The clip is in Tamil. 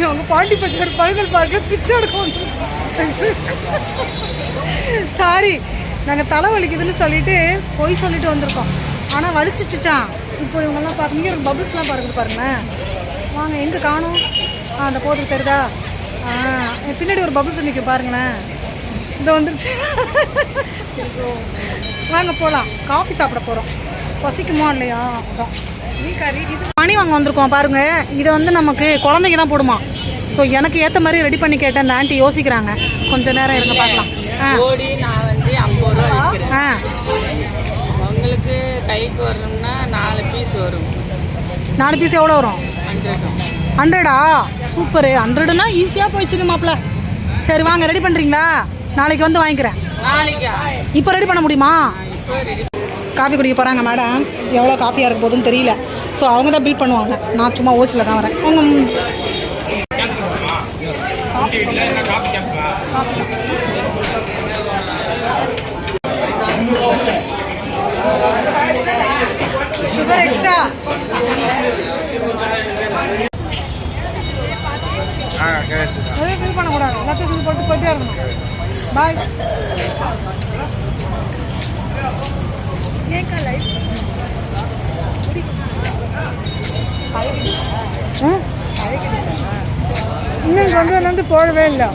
அவங்க பாண்டி பச்சர் பழங்கள் பார்க்க பிச்சை எடுக்க வந்து சாரி, நாங்கள் தலை வலிக்குதுன்னு சொல்லிட்டு போய் சொல்லிட்டு வந்திருக்கோம். ஆனால் வலிச்சிச்சான். இப்போ இவங்கெல்லாம் பார்க்க இங்கே பபுள்ஸ்லாம் பார்க்குறது பாருங்களேன். வாங்க, எங்கே காணும்? அந்த போதுக்கு தெரியுதா? பின்னாடி ஒரு பபுள்ஸ் நிற்கும் பாருங்களேன். இந்த வந்துருச்சு. வாங்க போகலாம், காஃபி சாப்பிட போகிறோம். பசிக்குமோ இல்லையா? அதான் மணி வாங்க வந்திருக்கோம் பாருங்க. இதை வந்து நமக்கு குழந்தைங்க தான் போடுமா. ஸோ எனக்கு ஏற்ற மாதிரி ரெடி பண்ணி கேட்டேன். அந்த ஆண்டி யோசிக்கிறாங்க. கொஞ்சம் நேரம் இருங்க பார்க்கலாம். கோடி நான் வந்து 50 ரூபா விற்கிறேன். உங்களுக்கு கைக்கு வரணும்னா 4 பீஸ் வரும். 4 பீஸ் எவ்வளோ வரும்? 100. சூப்பரு. 100னா ஈஸியாக போயிடுச்சுங்க மாப்பிள்ள. சரி வாங்க, ரெடி பண்ணுறீங்களா? நாளைக்கு வந்து வாங்கிக்கிறேன். நாளைக்கா? இப்போ ரெடி பண்ண முடியுமா? காஃபி குடிக்க போகிறாங்க மேடம். எவ்வளோ காஃபியாக இருக்க போதுன்னு தெரியல. ஸோ அவங்க தான் பில் பண்ணுவாங்க. நான் சும்மா ஓசில் தான் வரேன். Sugar extra. பில் பண்ணக்கூடாது. எல்லாத்தையும் பில் போட்டு போயிட்டே இருக்கணும். பாய். இன்னும் வந்து போடவே இல்லை.